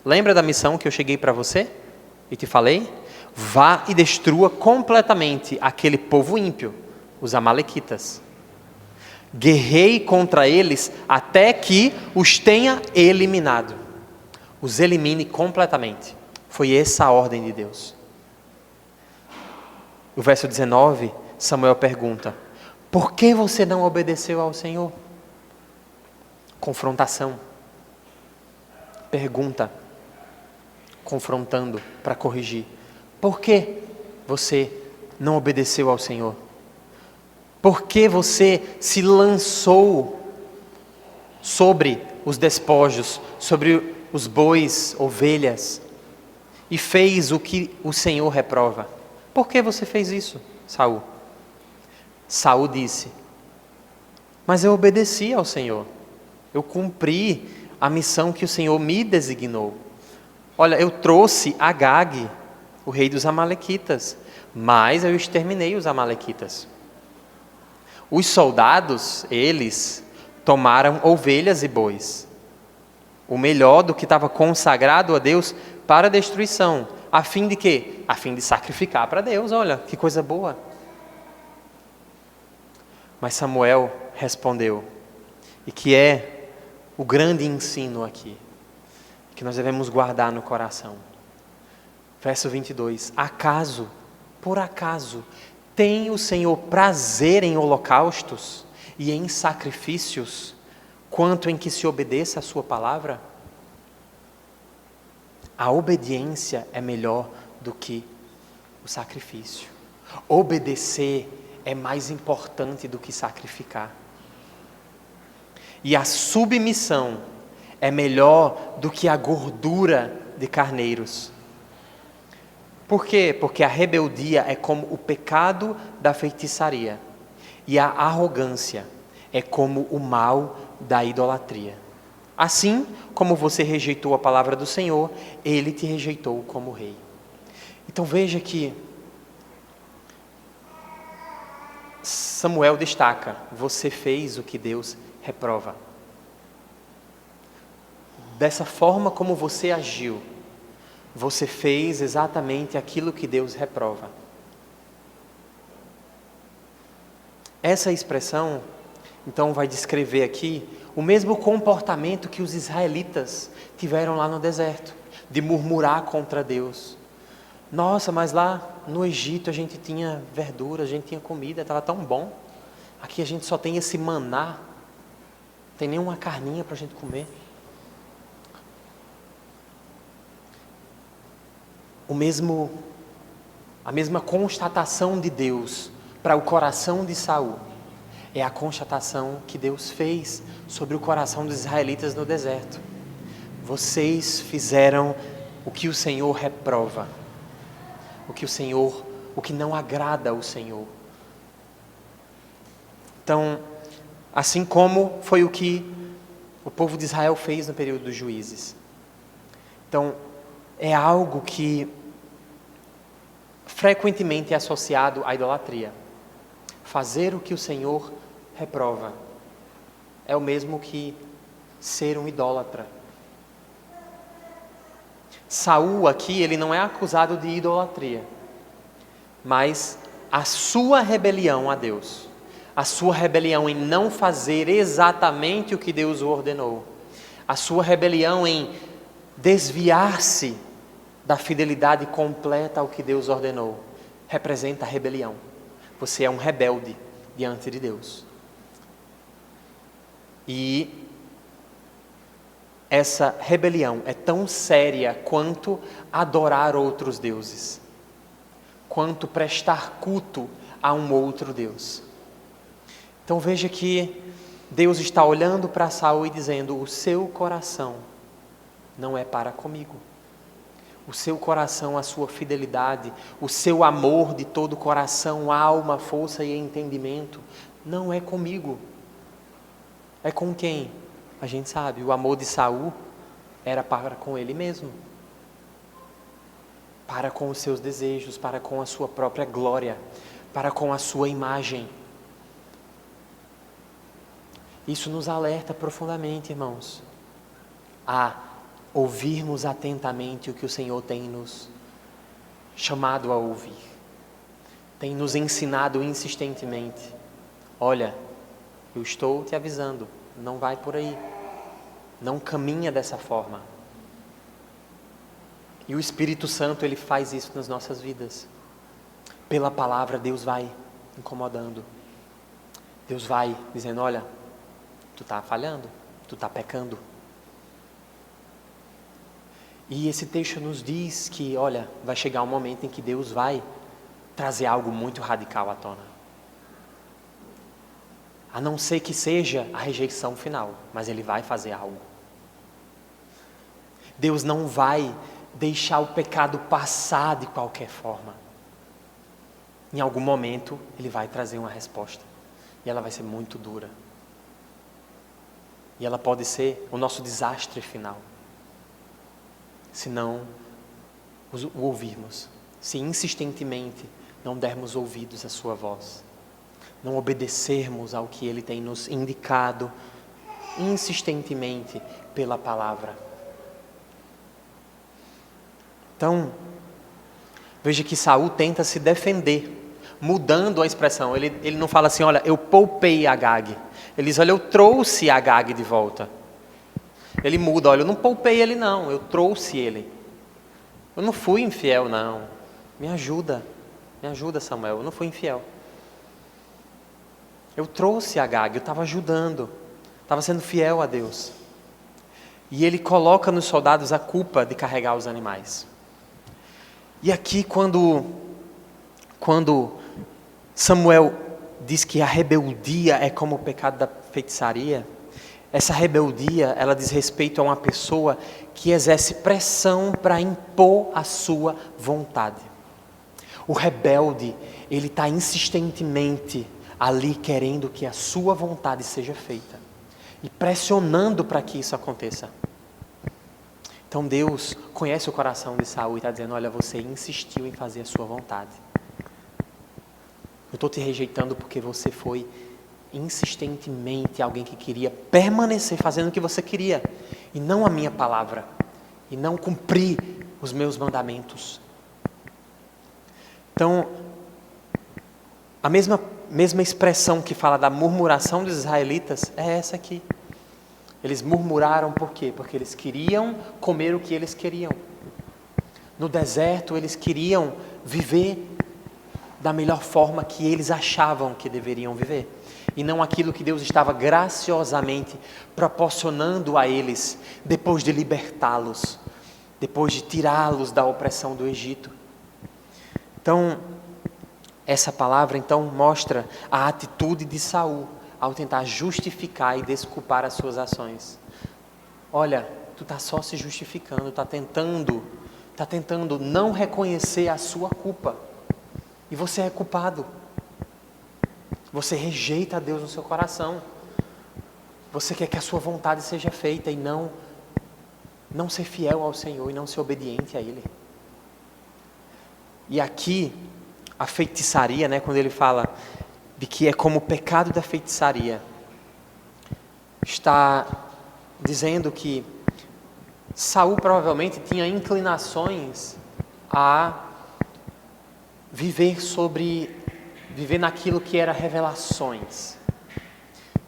Lembra da missão que eu cheguei para você e te falei? Vá e destrua completamente aquele povo ímpio, os amalequitas. Guerreie contra eles até que os tenha eliminado. Os elimine completamente. Foi essa a ordem de Deus. No verso 19, Samuel pergunta: por que você não obedeceu ao Senhor? Confrontação. Pergunta, confrontando para corrigir. Por que você não obedeceu ao Senhor? Por que você se lançou sobre os despojos, sobre os bois, ovelhas, e fez o que o Senhor reprova. Por que você fez isso, Saul? Saul disse: mas eu obedeci ao Senhor, eu cumpri a missão que o Senhor me designou. Olha, eu trouxe Agag, o rei dos amalequitas, mas eu exterminei os amalequitas. Os soldados, eles tomaram ovelhas e bois, o melhor do que estava consagrado a Deus para a destruição, a fim de quê? A fim de sacrificar para Deus. Olha, que coisa boa. Mas Samuel respondeu, e que é o grande ensino aqui, que nós devemos guardar no coração. Verso 22, por acaso, tem o Senhor prazer em holocaustos e em sacrifícios, quanto em que se obedeça a sua palavra? A obediência é melhor do que o sacrifício. Obedecer é mais importante do que sacrificar. E a submissão é melhor do que a gordura de carneiros. Por quê? Porque a rebeldia é como o pecado da feitiçaria, e a arrogância é como o mal da idolatria. Assim como você rejeitou a palavra do Senhor, Ele te rejeitou como rei. Então veja que Samuel destaca: você fez o que Deus reprova. Dessa forma como você agiu, você fez exatamente aquilo que Deus reprova. Essa expressão, então, vai descrever aqui o mesmo comportamento que os israelitas tiveram lá no deserto, de murmurar contra Deus. Nossa, mas lá no Egito a gente tinha verdura, a gente tinha comida, estava tão bom. Aqui a gente só tem esse maná, não tem nenhuma carninha para a gente comer. A mesma constatação de Deus para o coração de Saul é a constatação que Deus fez sobre o coração dos israelitas no deserto. Vocês fizeram o que o Senhor reprova, o que não agrada ao Senhor. Então, assim como foi o que o povo de Israel fez no período dos juízes. Então, é algo que frequentemente é associado à idolatria. Fazer o que o Senhor reprova é o mesmo que ser um idólatra. Saul aqui, ele não é acusado de idolatria, mas a sua rebelião a Deus, a sua rebelião em não fazer exatamente o que Deus o ordenou, a sua rebelião em desviar-se da fidelidade completa ao que Deus ordenou, representa a rebelião. Você é um rebelde diante de Deus. E essa rebelião é tão séria quanto adorar outros deuses, quanto prestar culto a um outro Deus. Então veja que Deus está olhando para Saul e dizendo: o seu coração não é para comigo. O seu coração, a sua fidelidade, o seu amor de todo o coração, alma, força e entendimento, não é comigo. É com quem? A gente sabe, o amor de Saul era para com ele mesmo, para com os seus desejos, para com a sua própria glória, para com a sua imagem. Isso nos alerta profundamente, irmãos, a ouvirmos atentamente o que o Senhor tem nos chamado a ouvir, tem nos ensinado insistentemente. Olha, eu estou te avisando, não vai por aí, não caminha dessa forma. E o Espírito Santo, ele faz isso nas nossas vidas. Pela palavra, Deus vai incomodando, Deus vai dizendo: olha, tu está falhando, tu está pecando. E esse texto nos diz que, olha, vai chegar um momento em que Deus vai trazer algo muito radical à tona. a não ser que seja a rejeição final, mas Ele vai fazer algo. Deus não vai deixar o pecado passar de qualquer forma. Em algum momento, Ele vai trazer uma resposta. E ela vai ser muito dura. E ela pode ser o nosso desastre final. Se não o ouvirmos. Se insistentemente não dermos ouvidos à sua voz. Não obedecermos ao que Ele tem nos indicado insistentemente pela palavra. Então, veja que Saul tenta se defender, mudando a expressão. Ele não fala assim, olha, eu poupei Agag. Ele diz, olha, eu trouxe Agag de volta. Ele muda, olha, eu não poupei ele não, eu trouxe ele. Eu não fui infiel não. Me ajuda Samuel, eu não fui infiel. Eu trouxe Agag, eu estava ajudando, estava sendo fiel a Deus. E ele coloca nos soldados a culpa de carregar os animais. E aqui quando Samuel diz que a rebeldia é como o pecado da feitiçaria, essa rebeldia, ela diz respeito a uma pessoa que exerce pressão para impor a sua vontade. O rebelde, ele está insistentemente ali querendo que a sua vontade seja feita e pressionando para que isso aconteça. Então Deus conhece o coração de Saul e está dizendo, olha, você insistiu em fazer a sua vontade. Eu estou te rejeitando porque você foi insistentemente alguém que queria permanecer fazendo o que você queria, e não a minha palavra, e não cumprir os meus mandamentos. Então, a mesma expressão que fala da murmuração dos israelitas é essa aqui. Eles murmuraram por quê? Porque eles queriam comer o que eles queriam. No deserto, eles queriam viver da melhor forma que eles achavam que deveriam viver. E não aquilo que Deus estava graciosamente proporcionando a eles, depois de libertá-los, depois de tirá-los da opressão do Egito. Então, essa palavra então mostra a atitude de Saul, ao tentar justificar e desculpar as suas ações. Olha, tu está só se justificando, está tentando não reconhecer a sua culpa. E você é culpado. Você rejeita a Deus no seu coração. Você quer que a sua vontade seja feita e não ser fiel ao Senhor e não ser obediente a Ele. E aqui, a feitiçaria, né, quando ele fala de que é como o pecado da feitiçaria, está dizendo que Saul provavelmente tinha inclinações a viver naquilo que era revelações.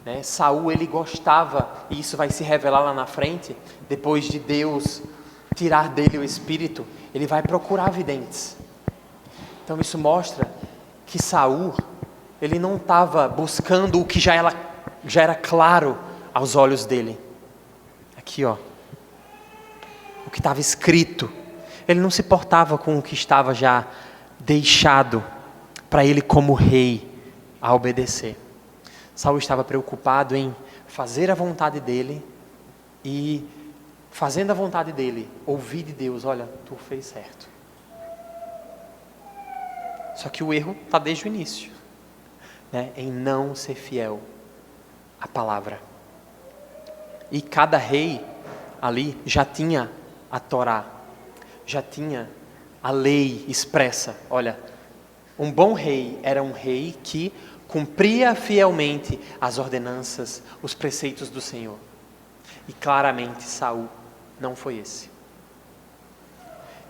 Né? Saul, ele gostava, e isso vai se revelar lá na frente, depois de Deus tirar dele o espírito, ele vai procurar videntes. Então isso mostra que Saul, ele não estava buscando o que já era claro aos olhos dele. Aqui, ó, o que estava escrito. Ele não se portava com o que estava já deixado para ele como rei a obedecer. Saul estava preocupado em fazer a vontade dele e, fazendo a vontade dele, ouvir de Deus, olha, tu fez certo. Só que o erro está desde o início, né? Em não ser fiel à palavra. E cada rei ali já tinha a Torá, já tinha a lei expressa. Olha, um bom rei era um rei que cumpria fielmente as ordenanças, os preceitos do Senhor. E claramente Saul não foi esse.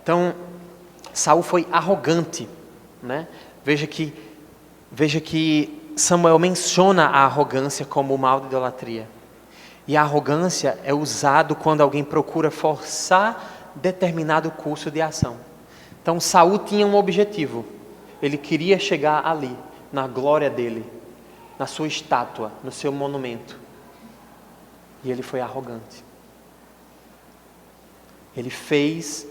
Então, Saul foi arrogante, né? Veja que Samuel menciona a arrogância como o mal da idolatria. E a arrogância é usado quando alguém procura forçar determinado curso de ação. Então Saul tinha um objetivo. Ele queria chegar ali, na glória dele, na sua estátua, no seu monumento. E ele foi arrogante. Ele fez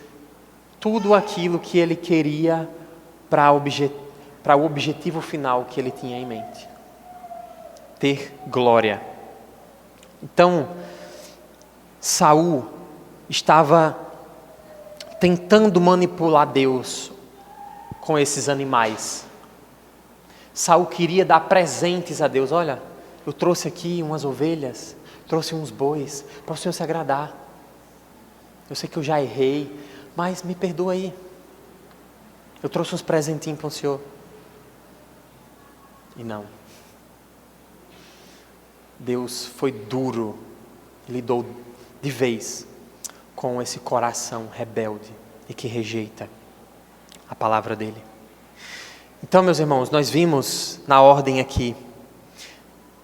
tudo aquilo que ele queria para o objetivo final que ele tinha em mente. ter glória. Então, Saul estava tentando manipular Deus com esses animais. Saul queria dar presentes a Deus. Olha, eu trouxe aqui umas ovelhas, trouxe uns bois, para o Senhor se agradar. Eu sei que eu já errei, mas me perdoa aí. Eu trouxe uns presentinhos para o Senhor. E não. Deus foi duro, lidou de vez com esse coração rebelde e que rejeita a palavra dele. Então, meus irmãos, nós vimos na ordem aqui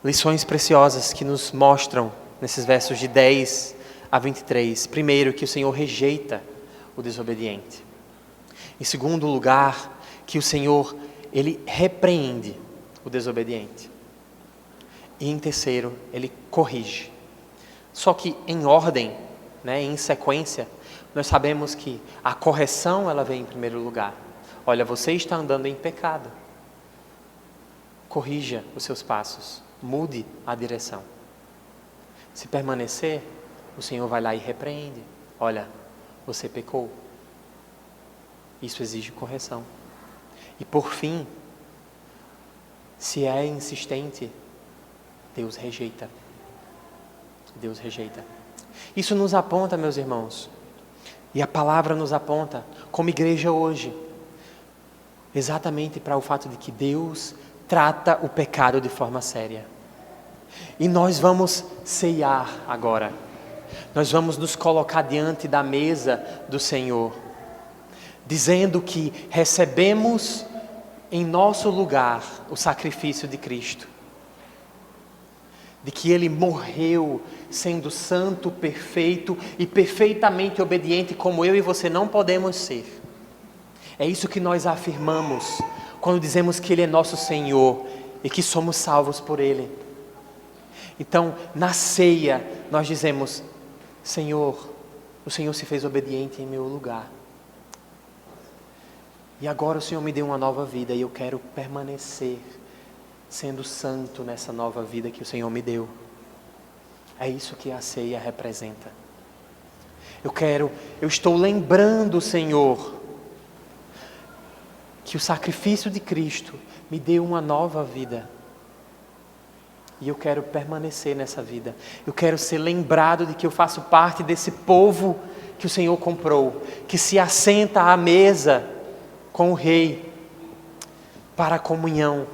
lições preciosas que nos mostram nesses versos de 10 a 23. Primeiro, que o Senhor rejeita o desobediente. Em segundo lugar, que o Senhor, Ele repreende o desobediente. E em terceiro, Ele corrige. Só que em ordem, em sequência, nós sabemos que a correção ela vem em primeiro lugar. Olha, você está andando em pecado. Corrija os seus passos. Mude a direção. Se permanecer, o Senhor vai lá e repreende. Olha, você pecou. Isso exige correção. E por fim, se é insistente, Deus rejeita. Deus rejeita. Isso nos aponta, meus irmãos, e a palavra nos aponta, como igreja hoje, exatamente para o fato de que Deus trata o pecado de forma séria. E nós vamos ceiar agora. Nós vamos nos colocar diante da mesa do Senhor, dizendo que recebemos em nosso lugar o sacrifício de Cristo. De que Ele morreu sendo santo, perfeito e perfeitamente obediente, como eu e você não podemos ser. É isso que nós afirmamos quando dizemos que Ele é nosso Senhor e que somos salvos por Ele. Então, na ceia, nós dizemos: Senhor, o Senhor se fez obediente em meu lugar. E agora o Senhor me deu uma nova vida e eu quero permanecer sendo santo nessa nova vida que o Senhor me deu. É isso que a ceia representa. Eu estou lembrando, Senhor, que o sacrifício de Cristo me deu uma nova vida. E eu quero permanecer nessa vida. Eu quero ser lembrado de que eu faço parte desse povo que o Senhor comprou, que se assenta à mesa com o Rei para a comunhão.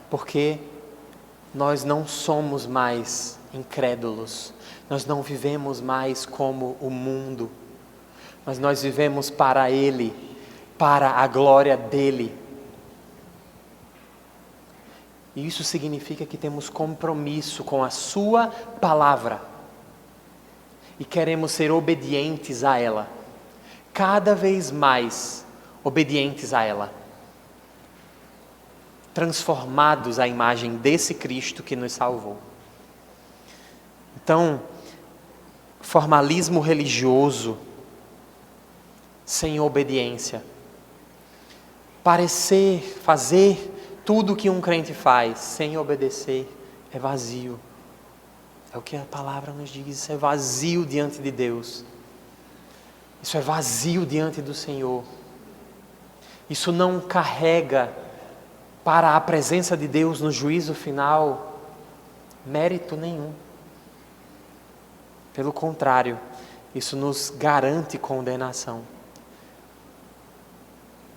Porque nós não somos mais incrédulos, nós não vivemos mais como o mundo, mas nós vivemos para Ele, para a glória dEle. E isso significa que temos compromisso com a Sua palavra e queremos ser obedientes a ela, cada vez mais obedientes a ela, transformados à imagem desse Cristo que nos salvou. Então, formalismo religioso sem obediência, fazer tudo que um crente faz sem obedecer é vazio. É o que a palavra nos diz, isso é vazio diante de Deus. Isso é vazio diante do Senhor. Isso não carrega para a presença de Deus no juízo final mérito nenhum. Pelo contrário, isso nos garante condenação.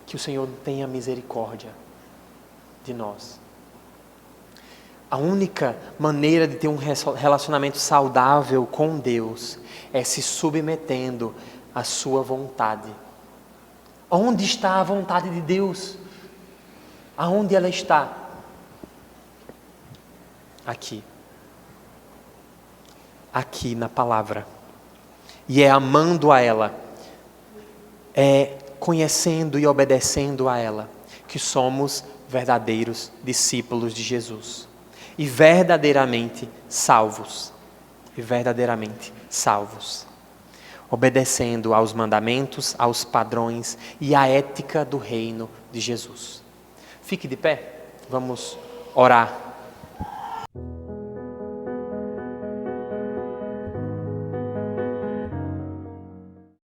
Que o Senhor tenha misericórdia de nós. A única maneira de ter um relacionamento saudável com Deus é se submetendo à sua vontade. Onde está a vontade de Deus? Aonde ela está? Aqui. Aqui na palavra. E é amando a ela, é conhecendo e obedecendo a ela, que somos verdadeiros discípulos de Jesus. E verdadeiramente salvos. E verdadeiramente salvos. Obedecendo aos mandamentos, aos padrões e à ética do reino de Jesus. Fique de pé, vamos orar.